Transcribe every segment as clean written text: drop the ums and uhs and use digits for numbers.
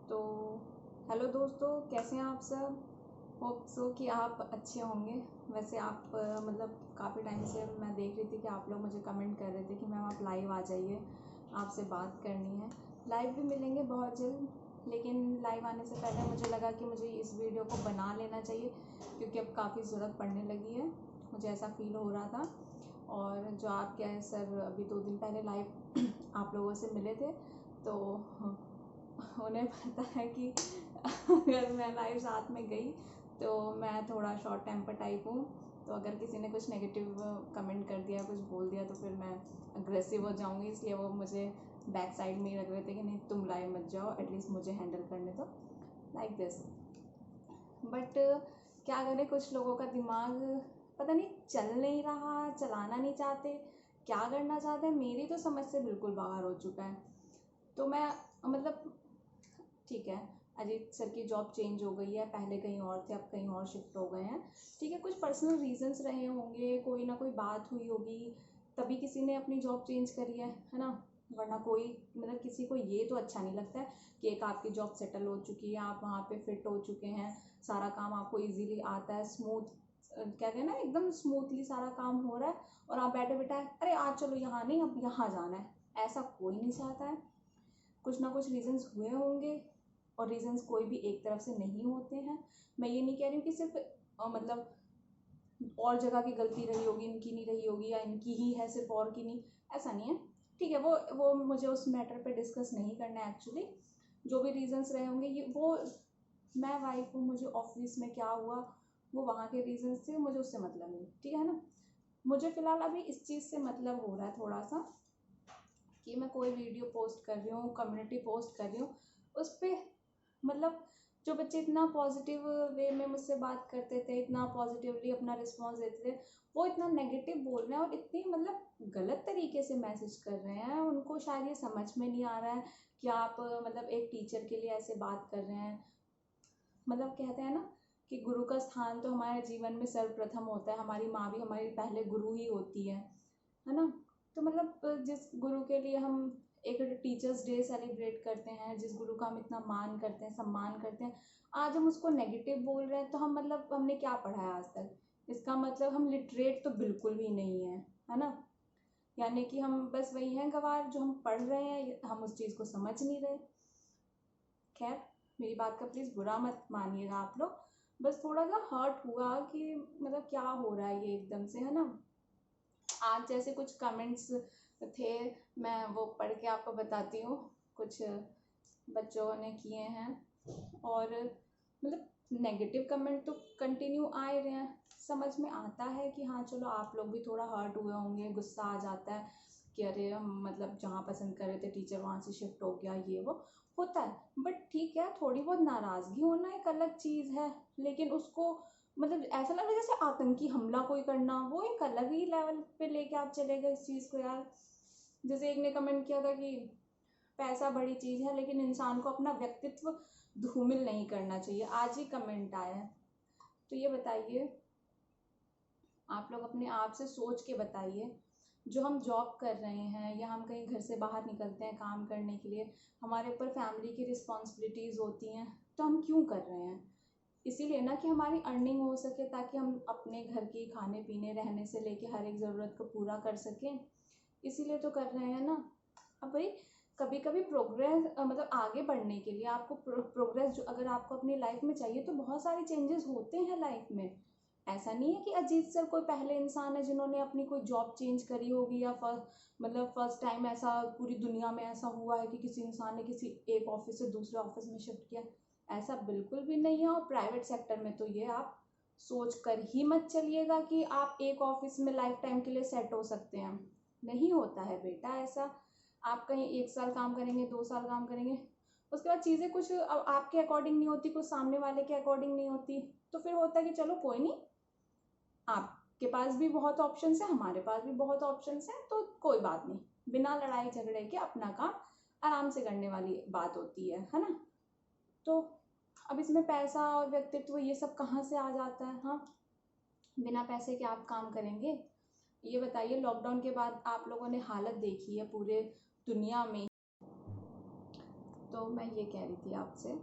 तो हेलो दोस्तों, कैसे हैं आप सब। होप सो कि आप अच्छे होंगे। वैसे आप मतलब काफ़ी टाइम से मैं देख रही थी कि आप लोग मुझे कमेंट कर रहे थे कि मैम आप लाइव आ जाइए, आपसे बात करनी है। लाइव भी मिलेंगे बहुत जल्द, लेकिन लाइव आने से पहले मुझे लगा कि मुझे इस वीडियो को बना लेना चाहिए, क्योंकि अब काफ़ी ज़रूरत पड़ने लगी है। मुझे ऐसा फील हो रहा था। और जो आप क्या है सर, अभी 2 दिन पहले लाइव आप लोगों से मिले थे, तो उन्हें पता है कि अगर मैं लाइव साथ में गई तो मैं थोड़ा शॉर्ट टेम्पर टाइप हूँ। तो अगर किसी ने कुछ नेगेटिव कमेंट कर दिया, कुछ बोल दिया, तो फिर मैं अग्रेसिव हो जाऊँगी। इसलिए वो मुझे बैक साइड में ही रख रहे थे कि नहीं तुम लाइव मत जाओ, एटलीस्ट मुझे हैंडल करने दो, लाइक दिस। बट क्या करें, कुछ लोगों का दिमाग पता नहीं चल नहीं रहा, चलाना नहीं चाहते, क्या करना चाहते हैं, मेरी तो समझ से बिल्कुल बाहर हो चुका है। तो मैं मतलब ठीक है, अजीत सर की जॉब चेंज हो गई है, पहले कहीं और थे, अब कहीं और शिफ्ट हो गए हैं। ठीक है, कुछ पर्सनल रीजंस रहे होंगे, कोई ना कोई बात हुई होगी, तभी किसी ने अपनी जॉब चेंज करी है ना। वरना कोई मतलब किसी को ये तो अच्छा नहीं लगता है कि एक आपकी जॉब सेटल हो चुकी है, आप वहाँ पे फिट हो चुके हैं, सारा काम आपको इजीली आता है, स्मूथ कहते हैं ना, एकदम स्मूथली सारा काम हो रहा है, और आप बैठे बैठे अरे आज चलो यहाँ नहीं, अब यहाँ जाना है, ऐसा कोई नहीं चाहता है। कुछ ना कुछ रीजंस हुए होंगे, और रीजंस कोई भी एक तरफ से नहीं होते हैं। मैं ये नहीं कह रही हूँ कि सिर्फ मतलब और जगह की गलती रही होगी, इनकी नहीं रही होगी, या इनकी ही है सिर्फ और की नहीं, ऐसा नहीं है। ठीक है, वो मुझे उस मैटर पे डिस्कस नहीं करना है एक्चुअली। जो भी रीजंस रहे होंगे, ये वो मैं वाइफ हूँ, मुझे ऑफिस में क्या हुआ वो वहाँ के रीजंस थे, मुझे उससे मतलब नहीं, ठीक है ना। मुझे फ़िलहाल अभी इस चीज़ से मतलब हो रहा है थोड़ा सा, कि मैं कोई वीडियो पोस्ट कर रही हूँ, कम्युनिटी पोस्ट कर रही हूँ, उस पर मतलब जो बच्चे इतना पॉजिटिव वे में मुझसे बात करते थे, इतना पॉजिटिवली अपना रिस्पॉन्स देते थे, वो इतना नेगेटिव बोल रहे हैं और इतनी मतलब गलत तरीके से मैसेज कर रहे हैं। उनको शायद ये समझ में नहीं आ रहा है कि आप मतलब एक टीचर के लिए ऐसे बात कर रहे हैं। मतलब कहते हैं ना कि गुरु का स्थान तो हमारे जीवन में सर्वप्रथम होता है, हमारी माँ भी हमारी पहले गुरु ही होती है ना। तो मतलब जिस गुरु के लिए हम एक टीचर्स डे सेलिब्रेट करते हैं, जिस गुरु का हम इतना मान करते हैं, सम्मान करते हैं, आज हम उसको नेगेटिव बोल रहे हैं, तो हम मतलब हमने क्या पढ़ा है आज तक। इसका मतलब हम लिटरेट तो बिल्कुल भी नहीं है ना। यानी कि हम बस वही हैं गवार, जो हम पढ़ रहे हैं हम उस चीज़ को समझ नहीं रहे। खैर, मेरी बात का प्लीज़ बुरा मत मानिएगा आप लोग, बस थोड़ा सा हर्ट हुआ कि मतलब क्या हो रहा है ये एकदम से, है ना। आज जैसे कुछ कमेंट्स थे, मैं वो पढ़ के आपको बताती हूँ। कुछ बच्चों ने किए हैं, और मतलब नेगेटिव कमेंट तो कंटिन्यू आ ही रहे हैं। समझ में आता है कि हाँ चलो, आप लोग भी थोड़ा हर्ट हुए होंगे, गुस्सा आ जाता है कि अरे हम मतलब जहाँ पसंद कर रहे थे टीचर वहाँ से शिफ्ट हो गया, ये वो होता है। बट ठीक है, थोड़ी बहुत नाराज़गी होना एक अलग चीज़ है, लेकिन उसको मतलब ऐसा लग रहा है जैसे आतंकी हमला कोई करना, वो एक अलग ही लेवल पे लेके आप चले गए इस चीज़ को यार। जैसे एक ने कमेंट किया था कि पैसा बड़ी चीज़ है, लेकिन इंसान को अपना व्यक्तित्व धूमिल नहीं करना चाहिए, आज ही कमेंट आया है। तो ये बताइए, आप लोग अपने आप से सोच के बताइए, जो हम जॉब कर रहे हैं या हम कहीं घर से बाहर निकलते हैं काम करने के लिए, हमारे ऊपर फैमिली की रिस्पॉन्सिबिलिटीज़ होती हैं, तो हम क्यों कर रहे हैं। इसीलिए ना कि हमारी अर्निंग हो सके, ताकि हम अपने घर की खाने पीने रहने से लेके हर एक ज़रूरत को पूरा कर सकें, इसीलिए तो कर रहे हैं ना। अब भाई कभी कभी प्रोग्रेस मतलब आगे बढ़ने के लिए आपको प्रोग्रेस जो अगर आपको अपनी लाइफ में चाहिए, तो बहुत सारे चेंजेस होते हैं लाइफ में। ऐसा नहीं है कि अजीत सर कोई पहले इंसान है जिन्होंने अपनी कोई जॉब चेंज करी होगी, या मतलब फर्स्ट टाइम ऐसा पूरी दुनिया में ऐसा हुआ है कि किसी इंसान ने किसी एक ऑफिस से दूसरे ऑफिस में शिफ्ट किया। ऐसा बिल्कुल भी नहीं है। और प्राइवेट सेक्टर में तो ये आप सोच कर ही मत चलिएगा कि आप एक ऑफिस में लाइफ टाइम के लिए सेट हो सकते हैं। नहीं होता है बेटा ऐसा। आप कहीं 1 साल काम करेंगे, 2 साल काम करेंगे, उसके बाद चीज़ें कुछ आपके अकॉर्डिंग नहीं होती, कुछ सामने वाले के अकॉर्डिंग नहीं होती, तो फिर होता है कि चलो कोई नहीं, आपके पास भी बहुत ऑप्शंस हैं, हमारे पास भी बहुत ऑप्शंस हैं, तो कोई बात नहीं, बिना लड़ाई झगड़े के अपना काम आराम से करने वाली बात होती है ना। तो अब इसमें पैसा और व्यक्तित्व ये सब कहाँ से आ जाता है। हाँ, बिना पैसे के आप काम करेंगे। ये बताइए, लॉकडाउन के बाद आप लोगों ने हालत देखी है पूरे दुनिया में, तो मैं ये कह रही थी आपसे,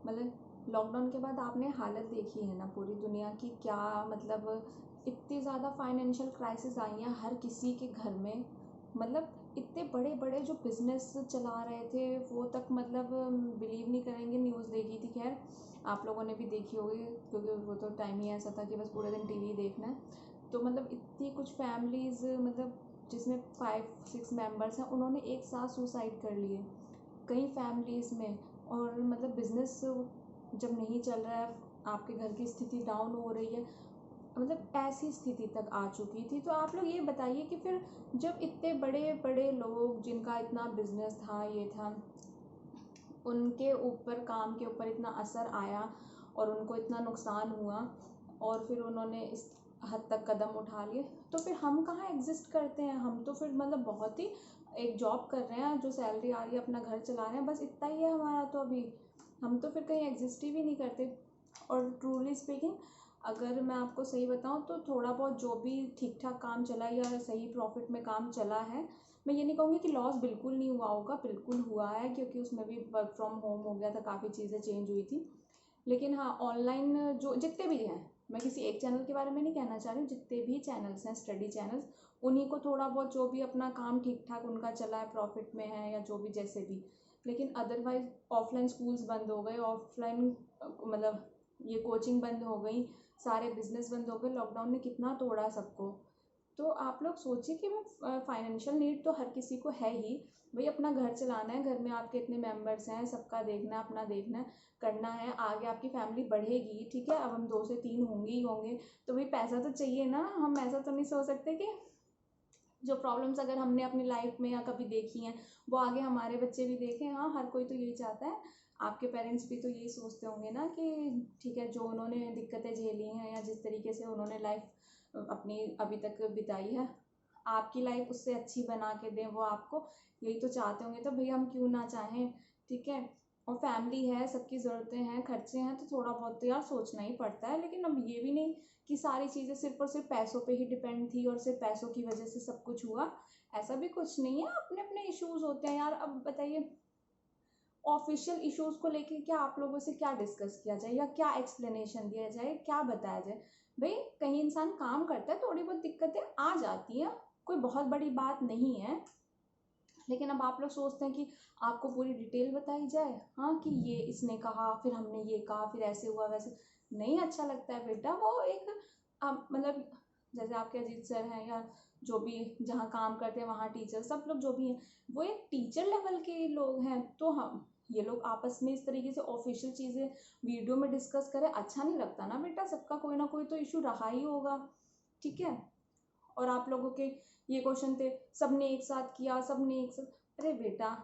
मतलब लॉकडाउन के बाद आपने हालत देखी है ना पूरी दुनिया की, क्या मतलब इतनी ज़्यादा फाइनेंशियल क्राइसिस आई हैं हर किसी के घर में। मतलब इतने बड़े बड़े जो बिजनेस चला रहे थे वो तक, मतलब बिलीव नहीं करेंगे, न्यूज़ देखी थी, खैर आप लोगों ने भी देखी होगी क्योंकि वो तो टाइम ही ऐसा था कि बस पूरे दिन टीवी देखना है। तो मतलब इतनी कुछ फैमिलीज़, मतलब जिसमें 5-6 मेंबर्स हैं, उन्होंने एक साथ सुसाइड कर लिए कई फैमिलीज़ में। और मतलब बिजनेस जब नहीं चल रहा है, आपके घर की स्थिति डाउन हो रही है, मतलब ऐसी स्थिति तक आ चुकी थी। तो आप लोग ये बताइए कि फिर जब इतने बड़े बड़े लोग जिनका इतना बिजनेस था, ये था, उनके ऊपर, काम के ऊपर इतना असर आया और उनको इतना नुकसान हुआ और फिर उन्होंने इस हद तक कदम उठा लिए, तो फिर हम कहाँ एग्जिस्ट करते हैं? हम तो फिर मतलब बहुत ही, एक जॉब कर रहे हैं, जो सैलरी आ रही है, अपना घर चला रहे हैं, बस इतना ही है हमारा। तो अभी हम तो फिर कहीं एग्जिस्ट ही भी नहीं करते। और ट्रूली स्पीकिंग, अगर मैं आपको सही बताऊं तो थोड़ा बहुत जो भी ठीक ठाक काम चला या सही प्रॉफिट में काम चला है, मैं ये नहीं कहूँगी कि लॉस बिल्कुल नहीं हुआ होगा, बिल्कुल हुआ है, क्योंकि उसमें भी वर्क फ्रॉम होम हो गया था, काफ़ी चीज़ें चेंज हुई थी। लेकिन हाँ, ऑनलाइन जो जितने भी हैं, मैं किसी एक चैनल के बारे में नहीं कहना चाह रही हूँ, जितने भी चैनल्स हैं, स्टडी चैनल्स, उन्हीं को थोड़ा बहुत जो भी अपना काम ठीक ठाक उनका चला है, प्रॉफिट में है या जो भी जैसे भी। लेकिन अदरवाइज ऑफलाइन स्कूल्स बंद हो गए, ऑफलाइन मतलब ये कोचिंग बंद हो गई, सारे बिजनेस बंद हो गए, लॉकडाउन ने कितना तोड़ा सबको। तो आप लोग सोचिए कि फाइनेंशियल नीड तो हर किसी को है ही, भाई अपना घर चलाना है, घर में आपके इतने मेंबर्स हैं, सबका देखना है, अपना देखना है, करना है, आगे आपकी फैमिली बढ़ेगी, ठीक है, अब हम 2 से 3 होंगे ही होंगे, तो भाई पैसा तो चाहिए ना। हम ऐसा तो नहीं सोच सकते कि जो प्रॉब्लम्स अगर हमने अपनी लाइफ में या कभी देखी हैं वो आगे हमारे बच्चे भी देखें। हाँ, हर कोई तो यही चाहता है, आपके पेरेंट्स भी तो यही सोचते होंगे ना कि ठीक है, जो उन्होंने दिक्कतें झेली हैं या जिस तरीके से उन्होंने लाइफ अपनी अभी तक बिताई है, आपकी लाइफ उससे अच्छी बना के दें, वो आपको यही तो चाहते होंगे। तो भैया हम क्यों ना चाहें, ठीक है। और फैमिली है, सबकी ज़रूरतें हैं, खर्चे हैं, तो थोड़ा बहुत तो यार सोचना ही पड़ता है। लेकिन अब ये भी नहीं कि सारी चीज़ें सिर्फ और सिर्फ पैसों पे ही डिपेंड थी और सिर्फ पैसों की वजह से सब कुछ हुआ, ऐसा भी कुछ नहीं है। अपने अपने इश्यूज होते हैं यार। अब बताइए, ऑफिशियल इश्यूज को लेके क्या आप लोगों से क्या डिस्कस किया जाए या क्या एक्सप्लेनेशन दिया जाए, क्या बताया जाए? भाई कहीं इंसान काम करता है, थोड़ी बहुत दिक्कतें आ जाती हैं, कोई बहुत बड़ी बात नहीं है। लेकिन अब आप लोग सोचते हैं कि आपको पूरी डिटेल बताई जाए, हाँ कि ये इसने कहा, फिर हमने ये कहा, फिर ऐसे हुआ वैसे। नहीं अच्छा लगता है बेटा। वो एक मतलब जैसे आपके अजीत सर हैं या जो भी जहाँ काम करते हैं वहाँ टीचर, सब लोग जो भी हैं, वो एक टीचर लेवल के लोग हैं। तो हम ये लोग आपस में इस तरीके से ऑफिशियल चीज़ें वीडियो में डिस्कस करें, अच्छा नहीं लगता ना बेटा। सबका कोई ना कोई तो इशू रहा ही होगा, ठीक है। और आप लोगों के ये क्वेश्चन थे, सबने एक साथ किया, सबने एक साथ, अरे बेटा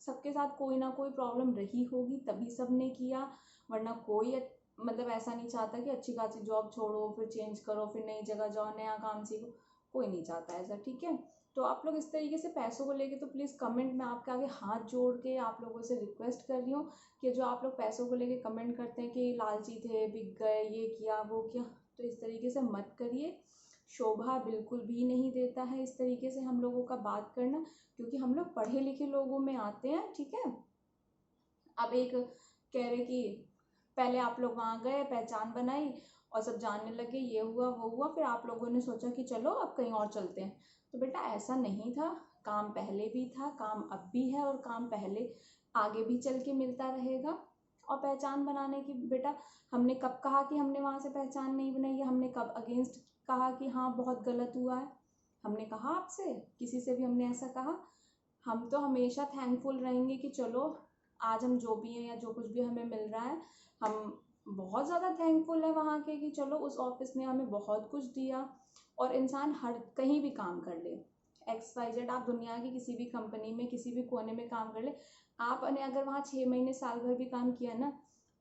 सबके साथ कोई ना कोई प्रॉब्लम रही होगी तभी सबने किया, वरना कोई मतलब ऐसा नहीं चाहता कि अच्छी खासी जॉब छोड़ो फिर चेंज करो, फिर नई जगह जाओ, नया काम सीखो, कोई नहीं चाहता ऐसा, ठीक है। तो आप लोग इस तरीके से पैसों को लेके तो प्लीज़ कमेंट में आपके आगे हाथ जोड़ के आप लोगों से रिक्वेस्ट कर रही हूँ कि जो आप लोग पैसों को लेके कमेंट करते हैं कि लालची थे, बिक गए, ये किया वो किया, तो इस तरीके से मत करिए। शोभा बिल्कुल भी नहीं देता है इस तरीके से हम लोगों का बात करना, क्योंकि हम लोग पढ़े लिखे लोगों में आते हैं, ठीक है। अब एक कह रहे कि पहले आप लोग वहाँ गए, पहचान बनाई और सब जानने लगे, ये हुआ वो हुआ, फिर आप लोगों ने सोचा कि चलो अब कहीं और चलते हैं। तो बेटा ऐसा नहीं था, काम पहले भी था, काम अब भी है और काम पहले आगे भी चल के मिलता रहेगा। और पहचान बनाने की बेटा, हमने कब कहा कि हमने वहाँ से पहचान नहीं बनाई, या हमने कब अगेंस्ट कहा कि हाँ बहुत गलत हुआ है? हमने कहा आपसे, किसी से भी हमने ऐसा कहा? हम तो हमेशा थैंकफुल रहेंगे कि चलो आज हम जो भी हैं या जो कुछ भी हमें मिल रहा है, हम बहुत ज़्यादा थैंकफुल है वहाँ के कि चलो उस ऑफिस ने हमें बहुत कुछ दिया। और इंसान हर कहीं भी काम कर ले, XYZ, आप दुनिया की किसी भी कंपनी में किसी भी कोने में काम कर ले, आपने अगर वहाँ 6 महीने साल भर भी काम किया ना,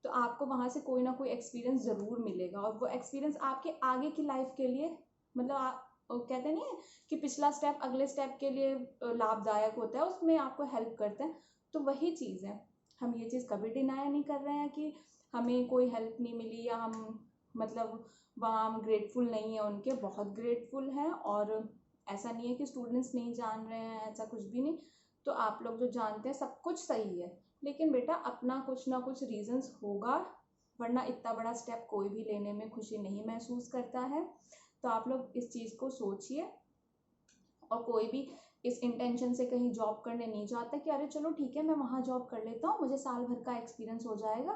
तो आपको वहाँ से कोई ना कोई एक्सपीरियंस ज़रूर मिलेगा। और वो एक्सपीरियंस आपके आगे की लाइफ के लिए, मतलब आप कहते नहीं है कि पिछला स्टेप अगले स्टेप के लिए लाभदायक होता है, उसमें आपको हेल्प करता है। तो वही चीज़ है, हम ये चीज़ कभी डिनाई नहीं कर रहे हैं कि हमें कोई हेल्प नहीं मिली या हम मतलब वहाँ हम ग्रेटफुल नहीं है उनके, बहुत ग्रेटफुल हैं। और ऐसा नहीं है कि स्टूडेंट्स नहीं जान रहे हैं, ऐसा कुछ भी नहीं। तो आप लोग जो जानते हैं सब कुछ सही है, लेकिन बेटा अपना कुछ ना कुछ रीजंस होगा, वरना इतना बड़ा स्टेप कोई भी लेने में खुशी नहीं महसूस करता है। तो आप लोग इस चीज़ को सोचिए। और कोई भी इस इंटेंशन से कहीं जॉब करने नहीं जाता कि अरे चलो ठीक है मैं वहाँ जॉब कर लेता हूँ, मुझे साल भर का एक्सपीरियंस हो जाएगा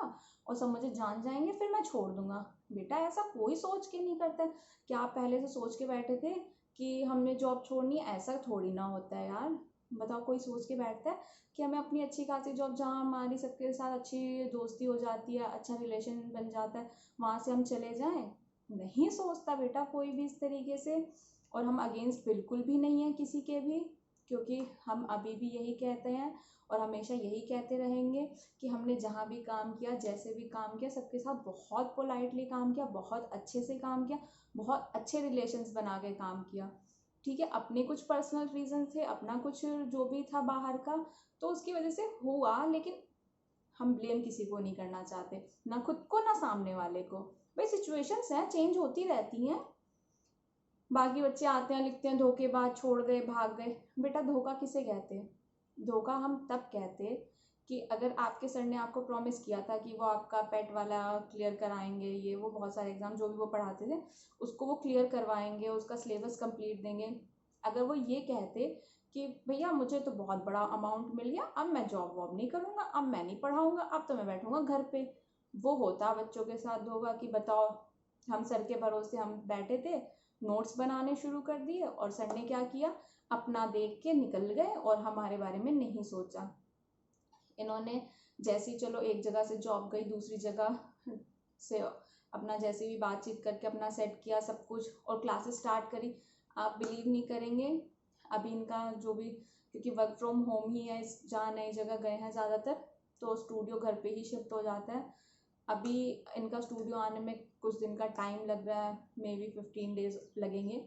और सब मुझे जान जाएंगे, फिर मैं छोड़ दूंगा। बेटा ऐसा कोई सोच के नहीं करता है। क्या आप पहले से सोच के बैठे थे कि हमने जॉब छोड़नी है? ऐसा थोड़ी ना होता है यार। बताओ, कोई सोच के बैठता है कि हमें अपनी अच्छी खासी जॉब जहाँ हमारी सबके साथ अच्छी दोस्ती हो जाती है, अच्छा रिलेशन बन जाता है, वहाँ से हम चले जाएं? नहीं सोचता बेटा कोई भी इस तरीके से। और हम अगेंस्ट बिल्कुल भी नहीं है किसी के भी, क्योंकि हम अभी भी यही कहते हैं और हमेशा यही कहते रहेंगे कि हमने जहाँ भी काम किया, जैसे भी काम किया, सबके साथ बहुत पोलाइटली काम किया, बहुत अच्छे से काम किया, बहुत अच्छे रिलेशंस बना के काम किया। ठीक है, अपने कुछ पर्सनल रीजन थे, अपना कुछ जो भी था बाहर का, तो उसकी वजह से हुआ, लेकिन हम ब्लेम किसी को नहीं करना चाहते, ना खुद को ना सामने वाले को। भाई सिचुएशंस हैं, चेंज होती रहती हैं। बाकी बच्चे आते हैं लिखते हैं धोखेबाज, छोड़ गए, भाग गए। बेटा धोखा किसे कहते हैं? धोखा हम तब कहते कि अगर आपके सर ने आपको प्रॉमिस किया था कि वो आपका पेट वाला क्लियर कराएंगे, ये वो बहुत सारे एग्जाम जो भी वो पढ़ाते थे उसको वो क्लियर करवाएंगे, उसका सिलेबस कंप्लीट देंगे। अगर वो ये कहते कि भैया मुझे तो बहुत बड़ा अमाउंट मिल गया, अब मैं जॉब वॉब नहीं करूँगा, अब मैं नहीं पढ़ाऊँगा, अब तो मैं बैठूँगा घर पे, वो होता बच्चों के साथ धोखा कि बताओ हम सर के भरोसे हम बैठे थे, नोट्स बनाने शुरू कर दिए और सर ने क्या किया, अपना देख के निकल गए और हमारे बारे में नहीं सोचा। इन्होंने जैसी चलो एक जगह से जॉब गई, दूसरी जगह से अपना जैसे भी बातचीत करके अपना सेट किया सब कुछ और क्लासेस स्टार्ट करी। आप बिलीव नहीं करेंगे, अभी इनका जो भी, क्योंकि वर्क फ्रॉम होम ही है, जहाँ नई जगह गए हैं ज़्यादातर, तो स्टूडियो घर पे ही शिफ्ट हो जाता है। अभी इनका स्टूडियो आने में कुछ दिन का टाइम लग रहा है, मे बी 15 डेज लगेंगे।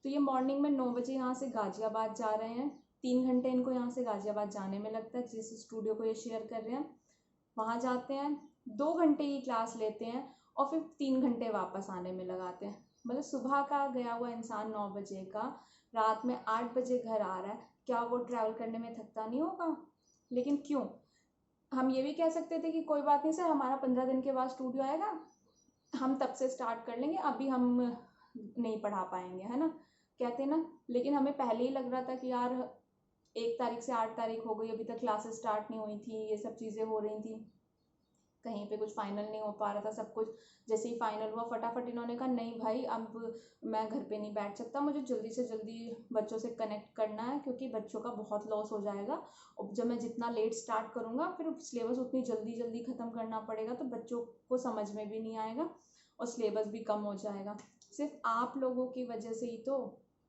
तो ये मॉर्निंग में 9 बजे यहाँ से गाजियाबाद जा रहे हैं, 3 घंटे इनको यहाँ से गाजियाबाद जाने में लगता है, जिस स्टूडियो को ये शेयर कर रहे हैं। वहाँ जाते हैं, 2 घंटे की क्लास लेते हैं और फिर 3 घंटे वापस आने में लगाते हैं। मतलब सुबह का गया हुआ इंसान 9 बजे का रात में 8 बजे घर आ रहा है, क्या वो ट्रैवल करने में थकता नहीं होगा? लेकिन क्यों? हम ये भी कह सकते थे कि कोई बात नहीं सर, हमारा 15 दिन के बाद स्टूडियो आएगा, हम तब से स्टार्ट कर लेंगे, अभी हम नहीं पढ़ा पाएंगे, है ना, कहते ना। लेकिन हमें पहले ही लग रहा था कि यार 1 तारीख से 8 तारीख हो गई, अभी तक क्लासेस स्टार्ट नहीं हुई थी, ये सब चीज़ें हो रही थी, कहीं पे कुछ फाइनल नहीं हो पा रहा था, सब कुछ जैसे ही फाइनल हुआ फटाफट इन्होंने कहा नहीं भाई अब मैं घर पे नहीं बैठ सकता, मुझे जल्दी से जल्दी बच्चों से कनेक्ट करना है, क्योंकि बच्चों का बहुत लॉस हो जाएगा और जब मैं जितना लेट स्टार्ट करूँगा फिर सिलेबस उतनी जल्दी जल्दी ख़त्म करना पड़ेगा, तो बच्चों को समझ में भी नहीं आएगा और सिलेबस भी कम हो जाएगा। सिर्फ आप लोगों की वजह से ही तो,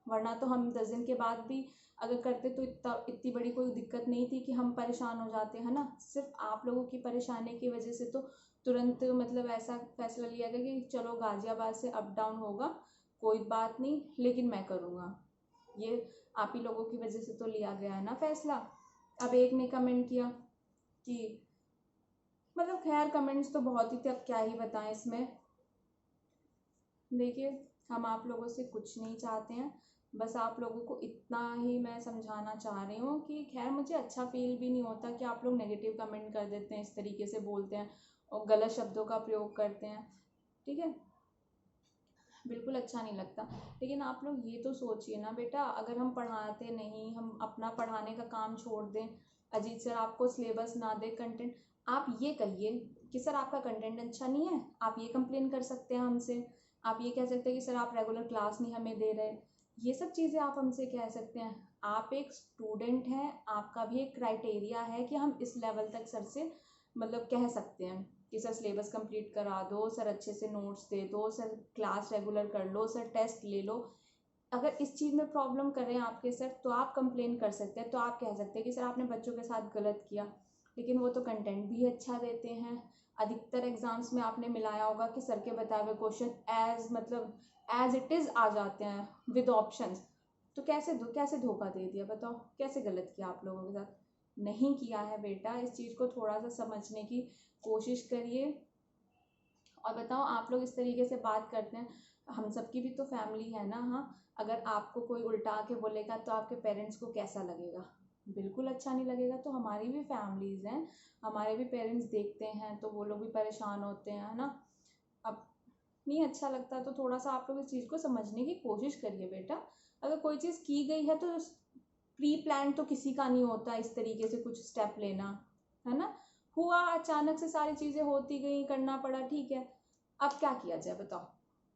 वरना तो हम 10 दिन के बाद भी अगर करते तो इतनी बड़ी कोई दिक्कत नहीं थी कि हम परेशान हो जाते, है ना। सिर्फ आप लोगों की परेशानी की वजह से तो तुरंत मतलब ऐसा फैसला लिया गया कि चलो गाजियाबाद से अप डाउन होगा, कोई बात नहीं, लेकिन मैं करूँगा। ये आप ही लोगों की वजह से तो लिया गया है ना फैसला। अब एक ने कमेंट किया कि मतलब खैर कमेंट्स तो बहुत ही थे, अब क्या ही बताएं इसमें। देखिए हम आप लोगों से कुछ नहीं चाहते हैं, बस आप लोगों को इतना ही मैं समझाना चाह रही हूँ कि खैर मुझे अच्छा फील भी नहीं होता कि आप लोग नेगेटिव कमेंट कर देते हैं, इस तरीके से बोलते हैं और गलत शब्दों का प्रयोग करते हैं, ठीक है, बिल्कुल अच्छा नहीं लगता। लेकिन आप लोग ये तो सोचिए ना बेटा, अगर हम पढ़ाते नहीं, हम अपना पढ़ाने का काम छोड़ दें, अजीत सर आपको सिलेबस ना दे, कंटेंट, आप ये कहिए कि सर आपका कंटेंट अच्छा नहीं है, आप ये कंप्लेन कर सकते हैं हमसे, आप ये कह सकते हैं कि सर आप रेगुलर क्लास नहीं हमें दे रहे, ये सब चीज़ें आप हमसे कह सकते हैं। आप एक स्टूडेंट हैं, आपका भी एक क्राइटेरिया है कि हम इस लेवल तक सर से मतलब कह सकते हैं कि सर सिलेबस कंप्लीट करा दो, सर अच्छे से नोट्स दे दो, सर क्लास रेगुलर कर लो, सर टेस्ट ले लो। अगर इस चीज़ में प्रॉब्लम कर रहे हैं आपके सर तो आप कंप्लेन कर सकते हैं, तो आप कह सकते हैं कि सर आपने बच्चों के साथ गलत किया, लेकिन वो तो कंटेंट भी अच्छा देते हैं। अधिकतर एग्जाम्स में आपने मिलाया होगा कि सर के बताए हुए क्वेश्चन एज इट इज़ आ जाते हैं विद ऑप्शंस। तो कैसे धोखा दे दिया बताओ, कैसे गलत किया आप लोगों के साथ? नहीं किया है बेटा, इस चीज़ को थोड़ा सा समझने की कोशिश करिए। और बताओ आप लोग इस तरीके से बात करते हैं, हम सबकी भी तो फैमिली है ना। हाँ, अगर आपको कोई उल्टा आके बोलेगा तो आपके पेरेंट्स को कैसा लगेगा? बिल्कुल अच्छा नहीं लगेगा। तो हमारी भी फैमिलीज़ हैं, हमारे भी पेरेंट्स देखते हैं तो वो लोग भी परेशान होते हैं, है ना। अब नहीं अच्छा लगता तो थोड़ा सा आप लोग इस चीज़ को समझने की कोशिश करिए बेटा। अगर कोई चीज़ की गई है तो प्री प्लान तो किसी का नहीं होता इस तरीके से कुछ स्टेप लेना, है ना। हुआ अचानक से सारी चीज़ें होती गई, करना पड़ा, ठीक है। अब क्या किया जाए बताओ।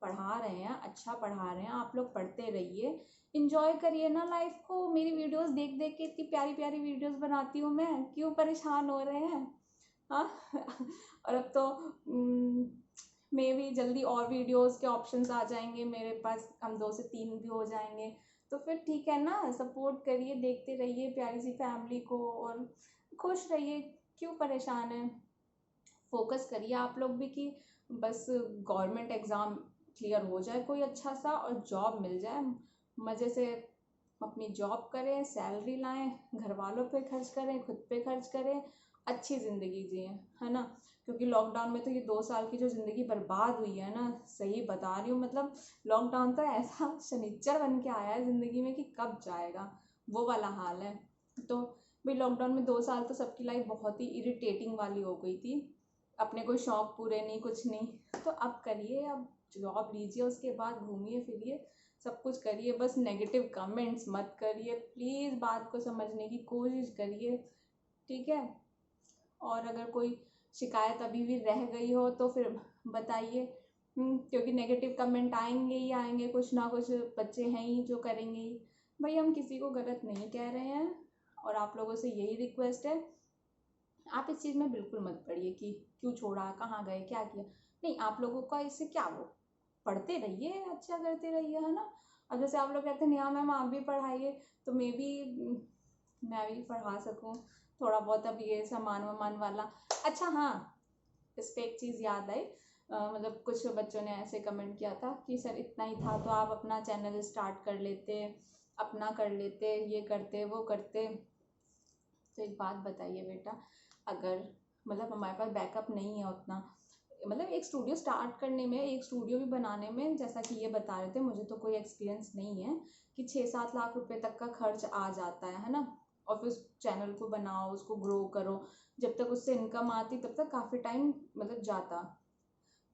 पढ़ा रहे हैं, अच्छा पढ़ा रहे हैं, आप लोग पढ़ते रहिए, इंजॉय करिए ना लाइफ को। मेरी वीडियोस देख देख के इतनी प्यारी प्यारी वीडियोस बनाती हूँ मैं, क्यों परेशान हो रहे हैं। हाँ और अब तो मे भी जल्दी और वीडियोस के ऑप्शंस आ जाएंगे मेरे पास, हम 2 से 3 भी हो जाएंगे। तो फिर ठीक है ना, सपोर्ट करिए, देखते रहिए प्यारी सी फैमिली को और खुश रहिए, क्यों परेशान है। फोकस करिए आप लोग भी कि बस गवर्नमेंट एग्ज़ाम क्लियर हो जाए कोई अच्छा सा और जॉब मिल जाए, मज़े से अपनी जॉब करें, सैलरी लाएं, घर वालों पे खर्च करें, खुद पे खर्च करें, अच्छी ज़िंदगी जिए, है ना। क्योंकि लॉकडाउन में तो ये 2 साल की जो ज़िंदगी बर्बाद हुई है ना, सही बता रही हूँ, मतलब लॉकडाउन तो ऐसा शनिचर बन के आया है ज़िंदगी में कि कब जाएगा, वो वाला हाल है। तो भाई लॉकडाउन में 2 साल तो सबकी लाइफ बहुत ही इरिटेटिंग वाली हो गई थी, अपने कोई शौक पूरे नहीं, कुछ नहीं। तो अब करिए, अब जॉब लीजिए, उसके बाद घूमिए फिरिए, सब कुछ करिए, बस नेगेटिव कमेंट्स मत करिए प्लीज़, बात को समझने की कोशिश करिए, ठीक है। और अगर कोई शिकायत अभी भी रह गई हो तो फिर बताइए, क्योंकि नेगेटिव कमेंट आएंगे ही आएंगे, कुछ ना कुछ बच्चे हैं ही जो करेंगे ही। भाई हम किसी को गलत नहीं कह रहे हैं, और आप लोगों से यही रिक्वेस्ट है, आप इस चीज़ में बिल्कुल मत पड़िए कि क्यों छोड़ा, कहाँ गए, क्या किया। नहीं, आप लोगों का इससे क्या वो, पढ़ते रहिए, अच्छा करते रहिए, है ना। अब जैसे आप लोग कहते हैं नेहा मैम आप भी पढ़ाइए, तो मैं भी पढ़ा सकूँ थोड़ा बहुत, अब ये सामान वामान वाला। अच्छा हाँ, इस पर एक चीज़ याद आई, मतलब कुछ बच्चों ने ऐसे कमेंट किया था कि सर इतना ही था तो आप अपना चैनल स्टार्ट कर लेते, अपना कर लेते, ये करते वो करते। तो एक बात बताइए बेटा, अगर मतलब हमारे पास बैकअप नहीं है उतना, मतलब एक स्टूडियो स्टार्ट करने में, एक स्टूडियो भी बनाने में, जैसा कि ये बता रहे थे, मुझे तो कोई एक्सपीरियंस नहीं है, कि 6-7 लाख रुपए तक का खर्च आ जाता है ना। और फिर उस चैनल को बनाओ, उसको ग्रो करो, जब तक उससे इनकम आती तब तक काफ़ी टाइम मतलब जाता।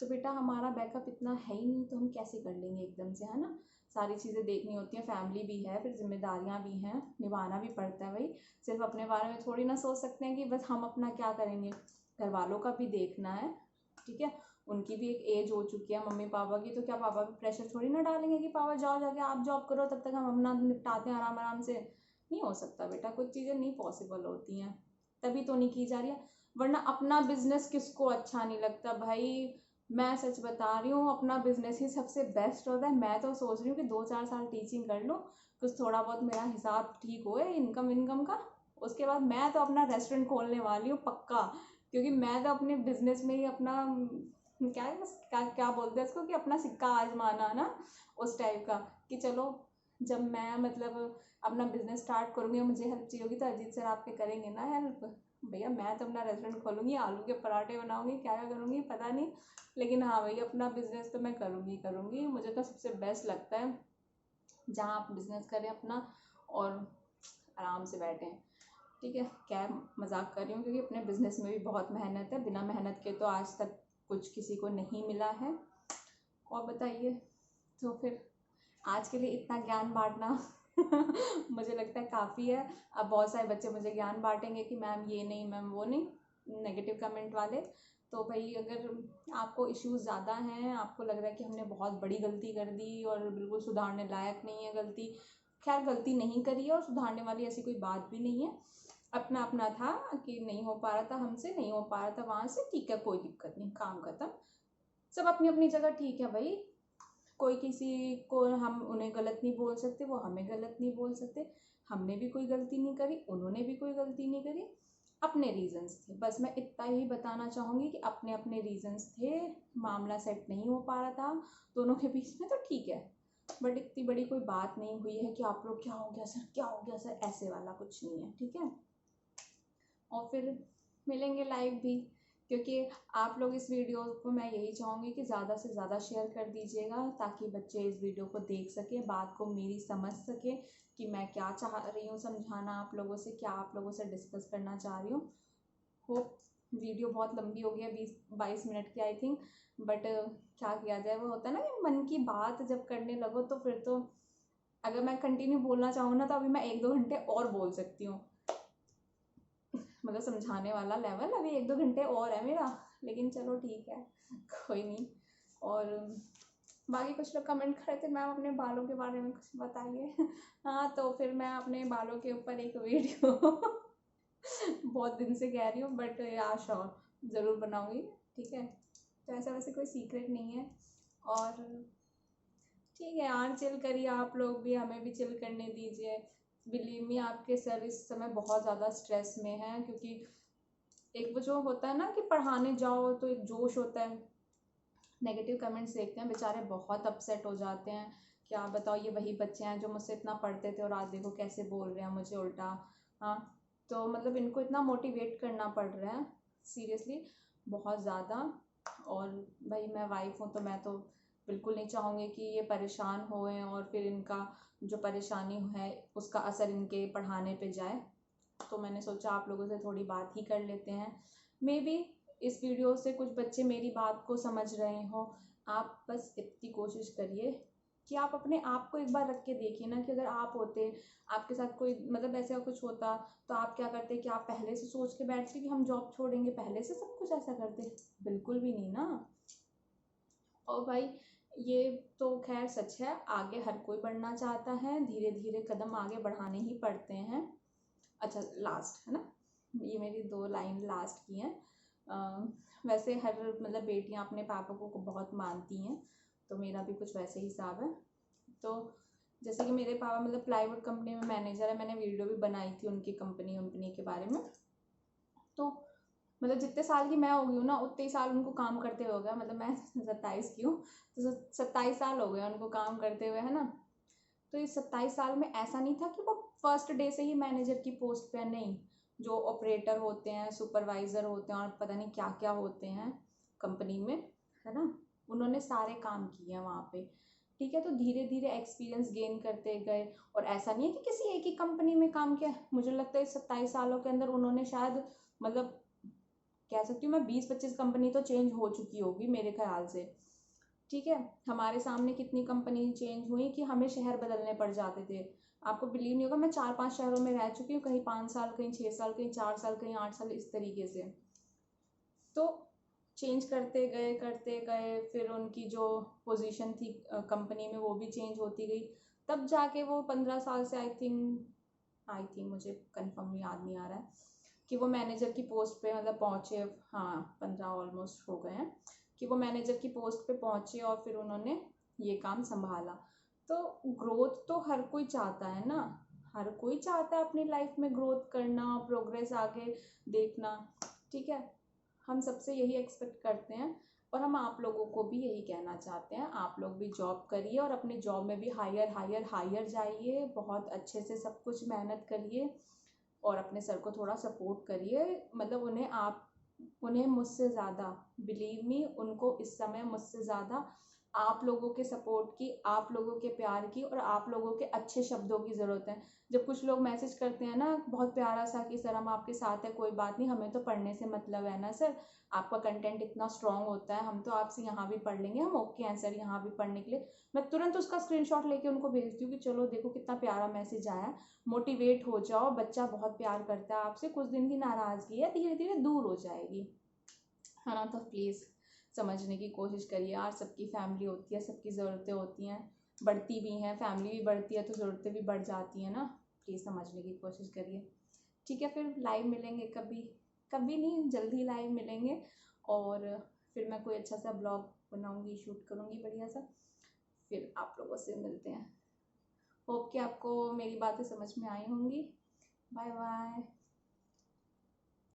तो बेटा हमारा बैकअप इतना है ही नहीं, तो हम कैसे कर लेंगे एकदम से, है ना। सारी चीज़ें देखनी होती हैं, फैमिली भी है, फिर जिम्मेदारियाँ भी हैं, निभाना भी पड़ता है भाई। सिर्फ अपने बारे में थोड़ी ना सोच सकते हैं कि बस हम अपना क्या करेंगे, घर वालों का भी देखना है, ठीक है। उनकी भी एक एज हो चुकी है मम्मी पापा की, तो क्या पापा भी प्रेशर थोड़ी ना डालेंगे कि पापा जाओ जाके आप जॉब करो, तब तक हम अपना निपटाते हैं आराम आराम से। नहीं हो सकता बेटा, कुछ चीज़ें नहीं पॉसिबल होती हैं, तभी तो नहीं की जा रही है। वरना अपना बिजनेस किसको अच्छा नहीं लगता भाई, मैं सच बता रही हूँ, अपना बिजनेस ही सबसे बेस्ट होता है। मैं तो सोच रही हूँ कि 2-4 साल टीचिंग कर लूँ, कुछ थोड़ा बहुत मेरा हिसाब ठीक होए इनकम का, उसके बाद मैं तो अपना रेस्टोरेंट खोलने वाली हूँ पक्का। क्योंकि मैं तो अपने बिजनेस में ही अपना क्या है, बस क्या क्या बोलते हैं इसको, कि अपना सिक्का आजमाना ना, उस टाइप का, कि चलो जब मैं मतलब अपना बिजनेस स्टार्ट करूँगी, मुझे हेल्प चाहिए होगी तो अजीत सर आपके करेंगे ना हेल्प। भैया मैं तो अपना रेस्टोरेंट खोलूँगी, आलू के पराठे बनाऊँगी, क्या क्या करूँगी पता नहीं, लेकिन हाँ भाई अपना बिजनेस तो मैं करूँगी करूँगी। मुझे तो सबसे बेस्ट लगता है जहाँ आप बिजनेस करें अपना और आराम से बैठें, ठीक है। क्या मजाक कर रही हूँ, क्योंकि अपने बिजनेस में भी बहुत मेहनत है, बिना मेहनत के तो आज तक कुछ किसी को नहीं मिला है। और बताइए, तो फिर आज के लिए इतना ज्ञान बांटना मुझे लगता है काफ़ी है। अब बहुत सारे बच्चे मुझे ज्ञान बांटेंगे कि मैम ये नहीं, मैम वो नहीं, नेगेटिव कमेंट वाले। तो भाई अगर आपको इश्यूज ज़्यादा हैं, आपको लग रहा है कि हमने बहुत बड़ी गलती कर दी और बिल्कुल सुधारने लायक नहीं है गलती, खैर गलती नहीं करी है और सुधारने वाली ऐसी कोई बात भी नहीं है। अपना अपना था कि नहीं हो पा रहा था, हमसे नहीं हो पा रहा था वहाँ से, ठीक है कोई दिक्कत नहीं, काम खत्म। सब अपनी अपनी जगह ठीक है भाई, कोई किसी को हम उन्हें गलत नहीं बोल सकते, वो हमें गलत नहीं बोल सकते। हमने भी कोई गलती नहीं करी, उन्होंने भी कोई गलती नहीं करी, अपने रीजंस थे। बस मैं इतना ही बताना चाहूँगी कि अपने अपने रीजंस थे, मामला सेट नहीं हो पा रहा था दोनों के बीच में, तो ठीक है। बट इतनी बड़ी कोई बात नहीं हुई है कि आप लोग क्या हो गया सर, क्या हो गया सर, ऐसे वाला कुछ नहीं है, ठीक है। और फिर मिलेंगे लाइव भी, क्योंकि आप लोग इस वीडियो को मैं यही चाहूँगी कि ज़्यादा से ज़्यादा शेयर कर दीजिएगा, ताकि बच्चे इस वीडियो को देख सकें, बात को मेरी समझ सकें कि मैं क्या चाह रही हूँ समझाना आप लोगों से, क्या आप लोगों से डिस्कस करना चाह रही हूँ। होप वीडियो बहुत लंबी हो गई है, 20-22 मिनट की आई थिंक, बट क्या किया जाए, वो होता है ना कि मन की बात जब करने लगो तो फिर तो अगर मैं कंटिन्यू बोलना चाहूँ ना तो अभी मैं 1-2 घंटे और बोल सकती हूँ, मतलब समझाने वाला लेवल अभी 1-2 घंटे और है मेरा, लेकिन चलो ठीक है, कोई नहीं। और बाकी कुछ लोग कमेंट कर रहे थे मैम अपने बालों के बारे में कुछ बताइए। हाँ तो फिर मैं अपने बालों के ऊपर एक वीडियो बहुत दिन से कह रही हूँ, बट या श्योर ज़रूर बनाऊँगी, ठीक है। तो ऐसा वैसे कोई सीक्रेट नहीं है। और ठीक है यार, चिल करिए आप लोग भी, हमें भी चिल करने दीजिए। बिलीव मी, आपके सर इस समय बहुत ज़्यादा स्ट्रेस में हैं, क्योंकि एक वो जो होता है ना कि पढ़ाने जाओ तो एक जोश होता है, नेगेटिव कमेंट्स देखते हैं बेचारे बहुत अपसेट हो जाते हैं। क्या बताओ, ये वही बच्चे हैं जो मुझसे इतना पढ़ते थे और आज देखो कैसे बोल रहे हैं मुझे उल्टा। हाँ, तो मतलब इनको इतना मोटिवेट करना पड़ रहा है सीरियसली, बहुत ज़्यादा। और भाई मैं वाइफ हूँ तो मैं तो बिल्कुल नहीं चाहूँगी कि ये परेशान होएं और फिर इनका जो परेशानी है उसका असर इनके पढ़ाने पे जाए। तो मैंने सोचा आप लोगों से थोड़ी बात ही कर लेते हैं। मे बी इस वीडियो से कुछ बच्चे मेरी बात को समझ रहे हो। आप बस इतनी कोशिश करिए कि आप अपने आप को एक बार रख के देखिए ना, कि अगर आप होते, आपके साथ कोई मतलब ऐसा कुछ होता तो आप क्या करते, कि आप पहले से सोच के बैठते कि हम जॉब छोड़ेंगे, पहले से सब कुछ ऐसा करते? बिल्कुल भी नहीं ना। और भाई ये तो खैर सच है, आगे हर कोई बढ़ना चाहता है, धीरे धीरे कदम आगे बढ़ाने ही पड़ते हैं। अच्छा लास्ट है ना, ये मेरी 2 लाइन लास्ट की हैं। वैसे हर मतलब बेटियां अपने पापा को बहुत मानती हैं, तो मेरा भी कुछ वैसे ही हिसाब है। तो जैसे कि मेरे पापा मतलब प्लाईवुड कंपनी में मैनेजर है, मैंने वीडियो भी बनाई थी उनकी कंपनी के बारे में। तो मतलब जितने साल की मैं हो गई हूँ ना, उतने ही साल उनको काम करते हुए हो गया, मतलब मैं 27 की हूँ, तो 27 साल हो गए उनको काम करते हुए, है ना। तो इस 27 साल में ऐसा नहीं था कि वो फर्स्ट डे से ही मैनेजर की पोस्ट पे है, नहीं। जो ऑपरेटर होते हैं, सुपरवाइज़र होते हैं और पता नहीं क्या क्या होते हैं कंपनी में, है ना, उन्होंने सारे काम किए हैं वहाँ पे, ठीक है। तो धीरे धीरे एक्सपीरियंस गेन करते गए, और ऐसा नहीं है कि किसी एक ही कंपनी में काम किया। मुझे लगता है इस 27 सालों के अंदर उन्होंने शायद मतलब कह सकती हूँ मैं 20-25 कंपनी तो चेंज हो चुकी होगी मेरे ख्याल से, ठीक है। हमारे सामने कितनी कंपनी चेंज हुई कि हमें शहर बदलने पड़ जाते थे। आपको बिलीव नहीं होगा, मैं 4-5 शहरों में रह चुकी हूँ, कहीं 5 साल, कहीं 6 साल, कहीं 4 साल, कहीं 8 साल, इस तरीके से। तो चेंज करते गए, फिर उनकी जो पोजीशन थी कंपनी में वो भी चेंज होती गई, तब जाके वो 15 साल से आई थिंक मुझे कंफर्म याद नहीं आ रहा है कि वो मैनेजर की पोस्ट पे मतलब पहुँचे। हाँ, 15 ऑलमोस्ट हो गए हैं कि वो मैनेजर की पोस्ट पे पहुँचे और फिर उन्होंने ये काम संभाला। तो ग्रोथ तो हर कोई चाहता है ना, हर कोई चाहता है अपनी लाइफ में ग्रोथ करना, प्रोग्रेस आगे देखना, ठीक है। हम सबसे यही एक्सपेक्ट करते हैं, और हम आप लोगों को भी यही कहना चाहते हैं, आप लोग भी जॉब करिए और अपनी जॉब में भी हायर हायर हायर जाइए, बहुत अच्छे से सब कुछ मेहनत करिए और अपने सर को थोड़ा सपोर्ट करिए। मतलब उन्हें मुझसे ज़्यादा, बिलीव मी, उनको इस समय मुझसे ज़्यादा आप लोगों के सपोर्ट की, आप लोगों के प्यार की और आप लोगों के अच्छे शब्दों की ज़रूरत है। जब कुछ लोग मैसेज करते हैं ना बहुत प्यारा सा कि सर हम आपके साथ हैं, कोई बात नहीं, हमें तो पढ़ने से मतलब है ना सर, आपका कंटेंट इतना स्ट्रांग होता है, हम तो आपसे यहाँ भी पढ़ लेंगे, हम ओके हैं सर यहाँ भी पढ़ने के लिए। मैं तुरंत उसका स्क्रीनशॉट लेके उनको भेजती हूँ कि चलो देखो कितना प्यारा मैसेज आया, मोटिवेट हो जाओ, बच्चा बहुत प्यार करता है आपसे, कुछ दिन की नाराज़गी है, धीरे धीरे दूर हो जाएगी, है ना। तो प्लीज़ समझने की कोशिश करिए यार, सबकी फैमिली होती है, सबकी ज़रूरतें होती हैं, बढ़ती भी हैं, फैमिली भी बढ़ती है तो ज़रूरतें भी बढ़ जाती हैं ना। प्लीज़ समझने की कोशिश करिए, ठीक है। फिर लाइव मिलेंगे कभी, कभी नहीं, जल्दी लाइव मिलेंगे, और फिर मैं कोई अच्छा सा ब्लॉग बनाऊँगी, शूट करूँगी बढ़िया सा, फिर आप लोगों से मिलते हैं। होप कि आपको मेरी बातें समझ में आई होंगी। Bye bye.